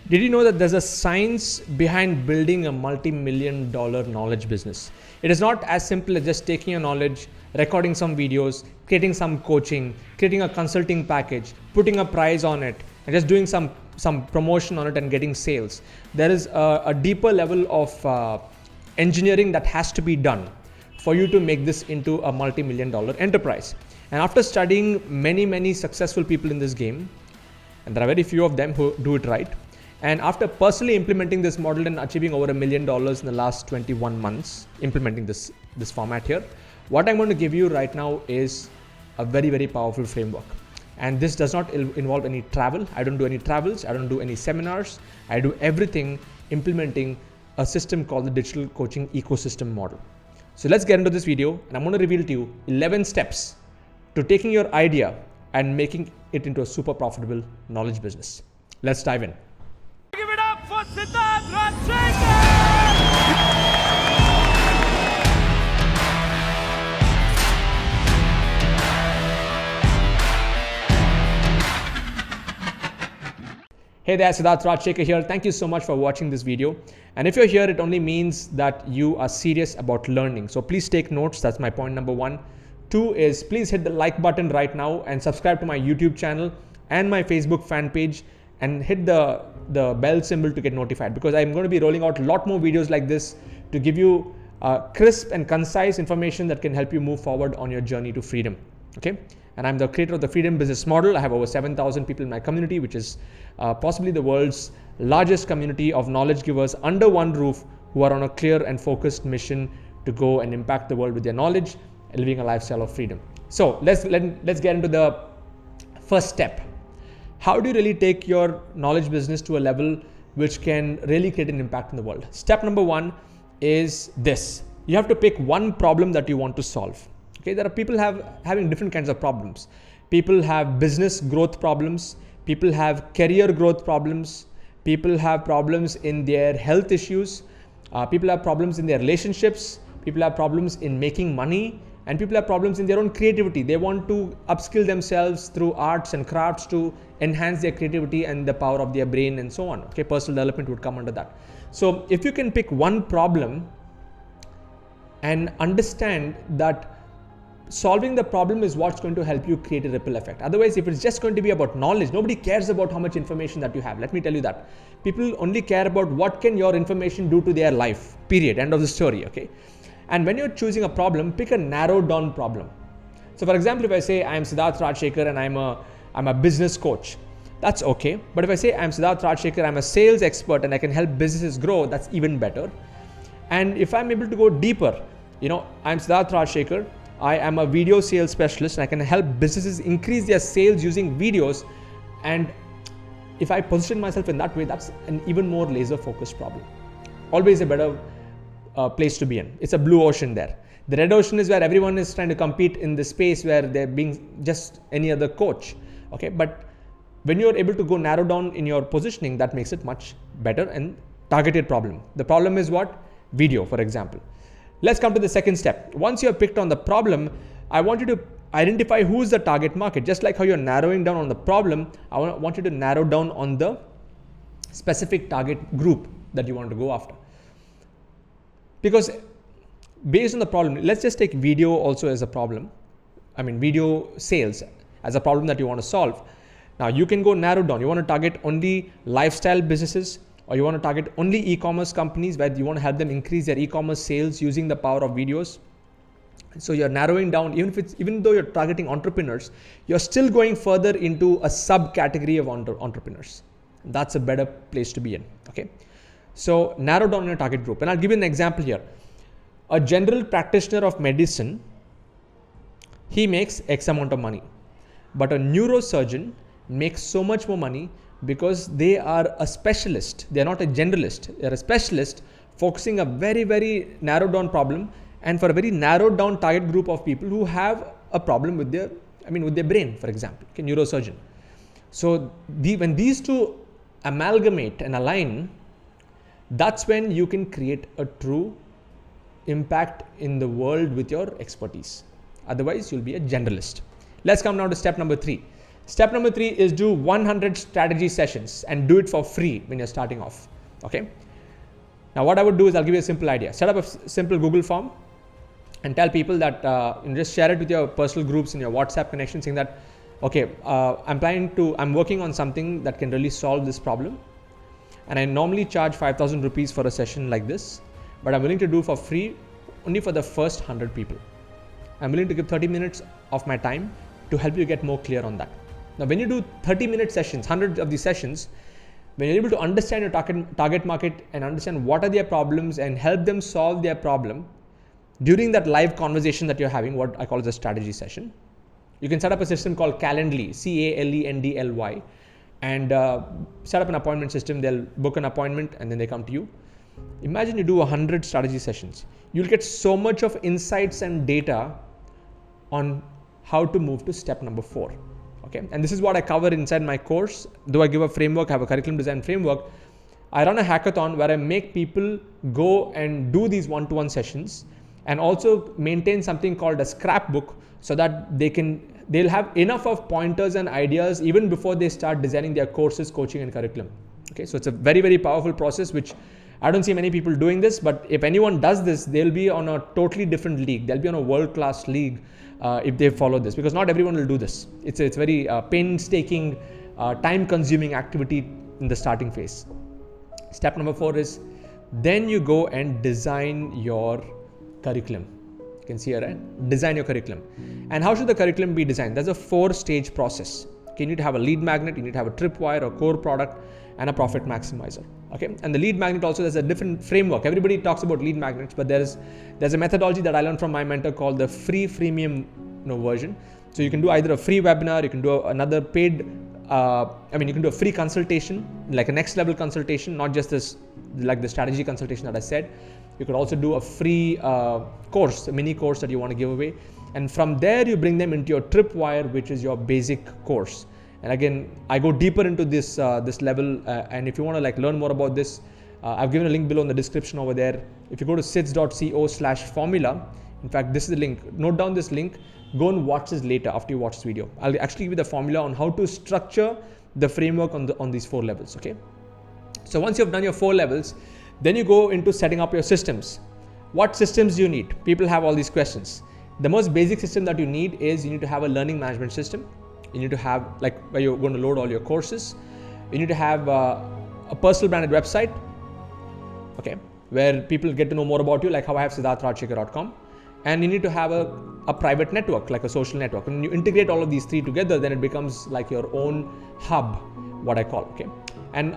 Did you know that there's a science behind building a multi-million dollar knowledge business? It is not as simple as just taking your knowledge, recording some videos, creating some coaching, creating a consulting package, putting a price on it, and just doing some promotion on it and getting sales. There is a deeper level of engineering that has to be done for you to make this into a multi-million dollar enterprise. And after studying many successful people in this game, and there are very few of them who do it right, and after personally implementing this model and achieving over $1 million in the last 21 months, implementing this format here, what I'm going to give you right now is a very powerful framework. And this does not involve any travel. I don't do any travels. I don't do any seminars. I do everything implementing a system called the digital coaching ecosystem model. So let's get into this video, and I'm going to reveal to you 11 steps to taking your idea and making it into a super profitable knowledge business. Let's dive in. Give it up for Siddharth Rajshekar! Hey there, Siddharth Rajshekar here. Thank you so much for watching this video. And if you're here, it only means that you are serious about learning. So please take notes. That's my point number 1. 2 is please hit the like button right now and subscribe to my YouTube channel and my Facebook fan page, and hit the bell symbol to get notified, because I'm going to be rolling out a lot more videos like this to give you crisp and concise information that can help you move forward on your journey to freedom. Okay. And I'm the creator of the Freedom Business Model. I have over 7,000 people in my community, which is possibly the world's largest community of knowledge givers under one roof who are on a clear and focused mission to go and impact the world with their knowledge and living a lifestyle of freedom. So let's get into the first step. How do you really take your knowledge business to a level which can really create an impact in the world? Step number 1 is this. You have to pick one problem that you want to solve. Okay, there are people having different kinds of problems. People have business growth problems. People have career growth problems. People have problems in their health issues. People have problems in their relationships. People have problems in making money. And people have problems in their own creativity. They want to upskill themselves through arts and crafts to enhance their creativity and the power of their brain and so on. Okay, personal development would come under that. So if you can pick one problem and understand that solving the problem is what's going to help you create a ripple effect. Otherwise, if it's just going to be about knowledge, nobody cares about how much information that you have. Let me tell you that. People only care about what can your information do to their life, period, end of the story, okay? And when you're choosing a problem, pick a narrowed down problem. So for example, if I say I'm Siddharth Rajshekar and I'm a business coach, that's okay. But if I say I'm Siddharth Rajshekar, I'm a sales expert and I can help businesses grow, that's even better. And if I'm able to go deeper, I'm Siddharth Rajshekar, I am a video sales specialist and I can help businesses increase their sales using videos. And if I position myself in that way, that's an even more laser focused problem. Always a better place to be in. It's a blue ocean there. The red ocean is where everyone is trying to compete in the space where they're being just any other coach. Okay, but when you're able to go narrow down in your positioning, that makes it much better and targeted problem. The problem is what? Video, for example. Let's come to the second step. Once you have picked on the problem, I want you to identify who is the target market. Just like how you're narrowing down on the problem, I want you to narrow down on the specific target group that you want to go after. Because based on the problem, let's just take video also as a problem. I mean, video sales as a problem that you want to solve. Now you can go narrow down. You want to target only lifestyle businesses, or you want to target only e-commerce companies where you want to help them increase their e-commerce sales using the power of videos. So you're narrowing down, even though you're targeting entrepreneurs, you're still going further into a subcategory of entrepreneurs. That's a better place to be in. Okay. So narrow down your target group. And I'll give you an example here. A general practitioner of medicine, he makes X amount of money. But a neurosurgeon makes so much more money because they are a specialist. They are not a generalist. They are a specialist focusing a very narrowed down problem, and for a very narrowed down target group of people who have a problem with their brain, for example, okay, neurosurgeon. So when these two amalgamate and align, that's when you can create a true impact in the world with your expertise. Otherwise, you'll be a generalist. Let's come now to step number 3. Step number 3 is do 100 strategy sessions and do it for free when you're starting off. Okay. Now what I would do is I'll give you a simple idea. Set up a simple Google form and tell people that just share it with your personal groups in your WhatsApp connection, saying that, okay, I'm working on something that can really solve this problem, and I normally charge 5,000 rupees for a session like this, but I'm willing to do for free only for the first 100 people. I'm willing to give 30 minutes of my time to help you get more clear on that. Now, when you do 30-minute sessions, 100 of these sessions, when you're able to understand your target market and understand what are their problems and help them solve their problem during that live conversation that you're having, what I call as a strategy session, you can set up a system called Calendly, Calendly, and set up an appointment system. They'll book an appointment and then they come to you. Imagine you do 100 strategy sessions. You'll get so much of insights and data on how to move to step number 4. Okay, and this is what I cover inside my course. Though I give a framework, I have a curriculum design framework, I run a hackathon where I make people go and do these one-to-one sessions and also maintain something called a scrapbook, so that they'll have enough of pointers and ideas even before they start designing their courses, coaching and curriculum. Okay, so it's a very, very powerful process, which I don't see many people doing this, but if anyone does this, they'll be on a totally different league. They'll be on a world-class league if they follow this, because not everyone will do this. It's very painstaking, time-consuming activity in the starting phase. Step number 4 is then you go and design your curriculum. You can see here, right? Design your curriculum. And how should the curriculum be designed? There's a 4-stage process. Okay, you need to have a lead magnet, you need to have a tripwire, a core product, and a profit maximizer. Okay, and the lead magnet also, there's a different framework. Everybody talks about lead magnets, but there's a methodology that I learned from my mentor called the free freemium version. So you can do either a free webinar, you can do another paid, you can do a free consultation, like a next level consultation, not just this, like the strategy consultation that I said. You could also do a free course, a mini course that you want to give away. And from there, you bring them into your tripwire, which is your basic course. And again, I go deeper into this level. And if you want to learn more about this, I've given a link below in the description over there. If you go to sids.co/formula, in fact, this is the link. Note down this link. Go and watch this later after you watch this video. I'll actually give you the formula on how to structure the framework on these 4 levels. Okay. So once you've done your 4 levels, then you go into setting up your systems. What systems do you need? People have all these questions. The most basic system that you need is you need to have a learning management system. You need to have where you're going to load all your courses. You need to have a personal branded website, okay, where people get to know more about you, like how I have siddharthrajshekhar.com. And you need to have a private network, like a social network. When you integrate all of these 3 together, then it becomes like your own hub, what I call, okay. And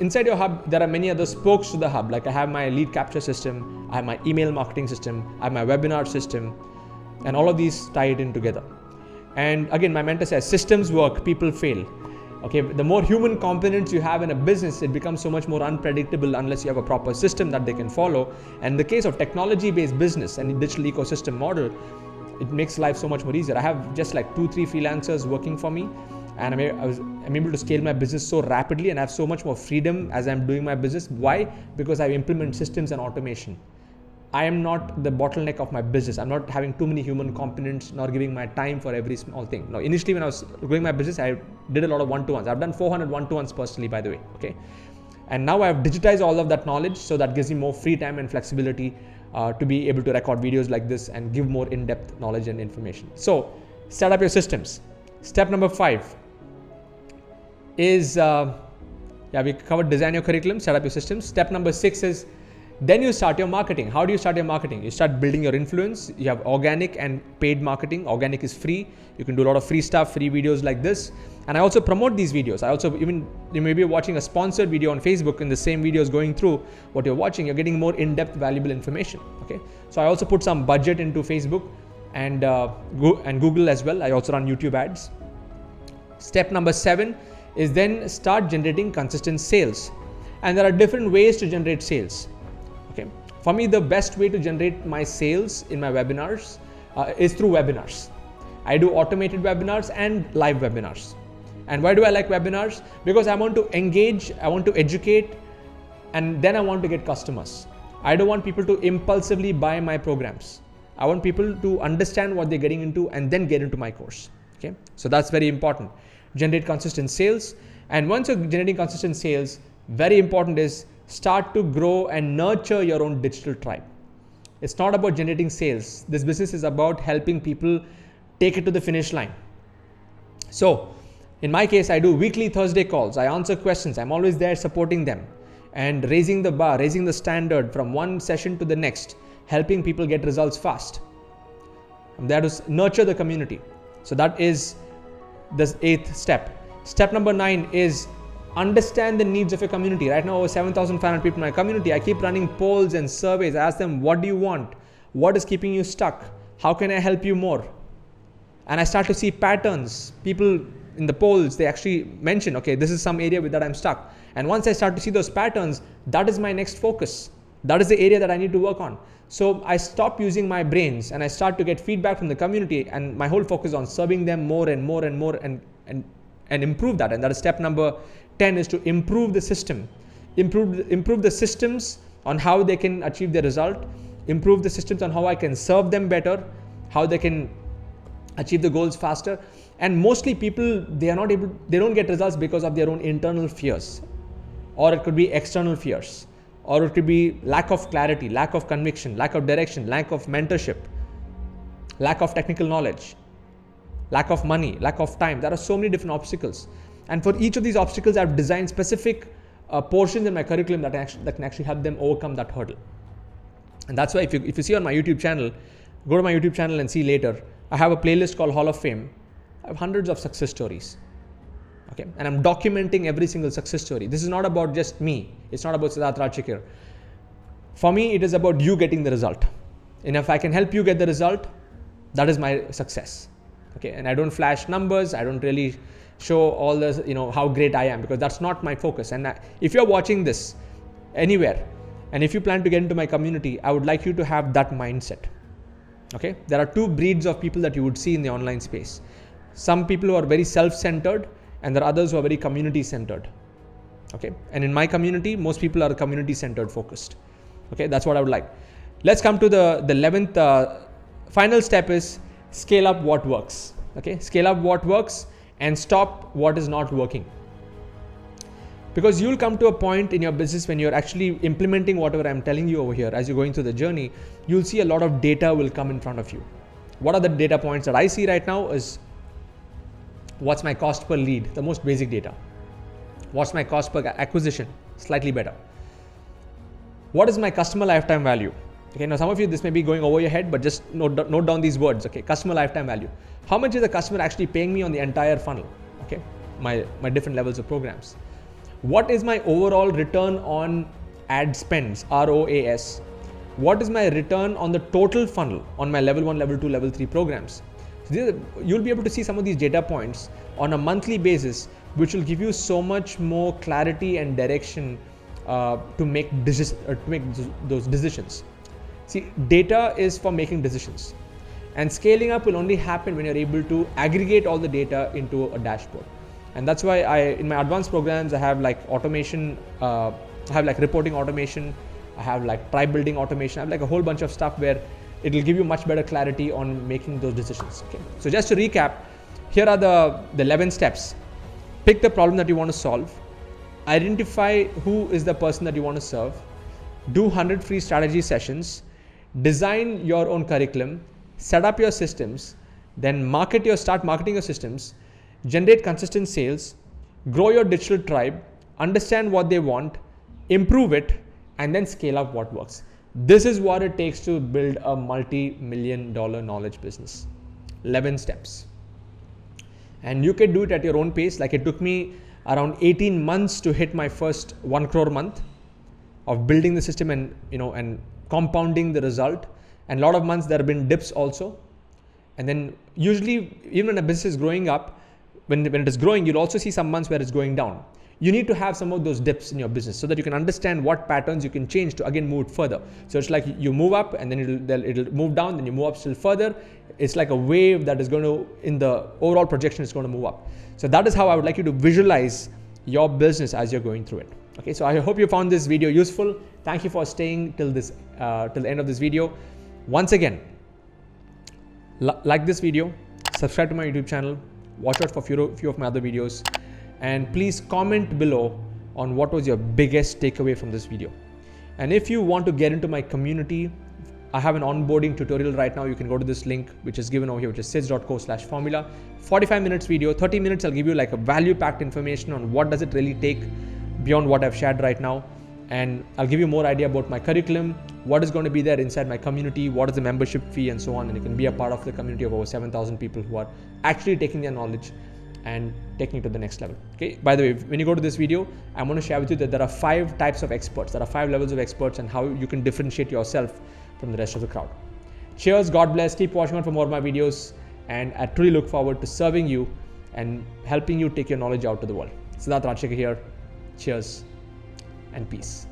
inside your hub, there are many other spokes to the hub. Like I have my lead capture system, I have my email marketing system, I have my webinar system, and all of these tie it in together. And again, my mentor says systems work, people fail. Okay, the more human components you have in a business, it becomes so much more unpredictable unless you have a proper system that they can follow. And in the case of technology-based business and digital ecosystem model, it makes life so much more easier. I have just 2-3 freelancers working for me, and I'm able to scale my business so rapidly and I have so much more freedom as I'm doing my business. Why? Because I implement systems and automation. I am not the bottleneck of my business. I'm not having too many human components, nor giving my time for every small thing. Now, initially when I was growing my business, I did a lot of one-to-ones. I've done 400 one-to-ones personally, by the way. Okay, and now I've digitized all of that knowledge, so that gives me more free time and flexibility to be able to record videos like this and give more in-depth knowledge and information. So, set up your systems. Step number 5 is we covered design your curriculum, set up your systems. Step number 6 is then you start your marketing. How do you start your marketing? You start building your influence. You have organic and paid marketing. Organic is free. You can do a lot of free stuff, free videos like this. And I also promote these videos. You may be watching a sponsored video on Facebook, and the same video is going through what you're watching. You're getting more in-depth, valuable information. Okay. So I also put some budget into Facebook and Google as well. I also run YouTube ads. Step number 7 is then start generating consistent sales. And there are different ways to generate sales. Okay. For me, the best way to generate my sales in my webinars is through webinars. I do automated webinars and live webinars. And why do I like webinars? Because I want to engage, I want to educate, and then I want to get customers. I don't want people to impulsively buy my programs. I want people to understand what they're getting into and then get into my course. Okay, so that's very important. Generate consistent sales, and once you're generating consistent sales, very important is start to grow and nurture your own digital tribe. It's not about generating sales. This business is about helping people take it to the finish line. So in my case, I do weekly Thursday calls. I answer questions. I'm always there supporting them and raising the bar, raising the standard from one session to the next, helping people get results fast. I'm there to nurture the community. So that is the 8th step. Step number 9 is understand the needs of your community. Right now, over 7,500 people in my community. I keep running polls and surveys. I ask them, what do you want? What is keeping you stuck? How can I help you more? And I start to see patterns. People in the polls, they actually mention, okay, this is some area with that I'm stuck. And once I start to see those patterns, that is my next focus. That is the area that I need to work on. So I stop using my brains and I start to get feedback from the community, and my whole focus on serving them more and more and more and improve that. And that is step number 10, is to improve the system. Improve the systems on how they can achieve their result. Improve the systems on how I can serve them better, how they can achieve the goals faster. And mostly people, they don't get results because of their own internal fears, or it could be external fears, or it could be lack of clarity, lack of conviction, lack of direction, lack of mentorship, lack of technical knowledge, lack of money, lack of time. There are so many different obstacles. And for each of these obstacles, I've designed specific portions in my curriculum that can actually help them overcome that hurdle. And that's why if you see on my YouTube channel, go to my YouTube channel and see later, I have a playlist called Hall of Fame. I have hundreds of success stories. Okay, and I'm documenting every single success story. This is not about just me. It's not about Siddharth Rajshekar. For me, it is about you getting the result. And if I can help you get the result, that is my success. Okay, and I don't flash numbers. I don't really show all the, how great I am, because that's not my focus. And if you're watching this anywhere, and if you plan to get into my community, I would like you to have that mindset. Okay, there are 2 breeds of people that you would see in the online space. Some people who are very self-centered, and there are others who are very community-centered. Okay, and in my community, most people are community-centered focused. Okay, that's what I would like. Let's come to the 11th final step, is scale up what works. Okay, scale up what works and stop what is not working. Because you'll come to a point in your business when you're actually implementing whatever I'm telling you over here. As you're going through the journey, you'll see a lot of data will come in front of you. What are the data points that I see right now is, what's my cost per lead? The most basic data. What's my cost per acquisition? Slightly better. What is my customer lifetime value? Okay, now some of you, this may be going over your head, but just note down these words. Okay, customer lifetime value. How much is the customer actually paying me on the entire funnel? Okay, my different levels of programs. What is my overall return on ad spends, ROAS? What is my return on the total funnel on my level 1, level 2, level 3 programs? So you'll be able to see some of these data points on a monthly basis, which will give you so much more clarity and direction to make those decisions. See, data is for making decisions, and scaling up will only happen when you're able to aggregate all the data into a dashboard. And that's why in my advanced programs, I have like automation, I have like reporting automation, I have like tribe building automation, I have like a whole bunch of stuff where it will give you much better clarity on making those decisions. Okay, so just to recap, here are the 11 steps. Pick the problem that you want to solve. Identify who is the person that you want to serve. Do 100 free strategy sessions. Design your own curriculum. Set up your systems. Then start marketing your systems. Generate consistent sales. Grow your digital tribe. Understand what they want. Improve it. And then scale up what works. This is what it takes to build a multi-million-dollar knowledge business. 11 steps. And you can do it at your own pace. Like it took me around 18 months to hit my first 1 crore month of building the system and compounding the result. And a lot of months there have been dips also. And then usually, even when a business is growing up, when it is growing, you'll also see some months where it's going down. You need to have some of those dips in your business so that you can understand what patterns you can change to again move it further. So it's like you move up and then it'll move down, then you move up still further. It's like a wave that is going to, in the overall projection, is going to move up. So that is how I would like you to visualize your business as you're going through it. Okay, so I hope you found this video useful. Thank you for staying till the end of this video. Once again, like this video, subscribe to my YouTube channel, watch out for few of my other videos, and please comment below on what was your biggest takeaway from this video. And if you want to get into my community, I have an onboarding tutorial right now. You can go to this link which is given over here, which is sids.co/formula. 45 minutes video, 30 minutes I'll give you like a value-packed information on what does it really take beyond what I've shared right now. And I'll give you more idea about my curriculum, what is going to be there inside my community, what is the membership fee and so on. And you can be a part of the community of over 7,000 people who are actually taking their knowledge and taking it to the next level. Okay. By the way, when you go to this video, I'm going to share with you that there are 5 types of experts. There are 5 levels of experts and how you can differentiate yourself from the rest of the crowd. Cheers. God bless. Keep watching out for more of my videos. And I truly look forward to serving you and helping you take your knowledge out to the world. Siddharth Rajshekar here. Cheers and peace.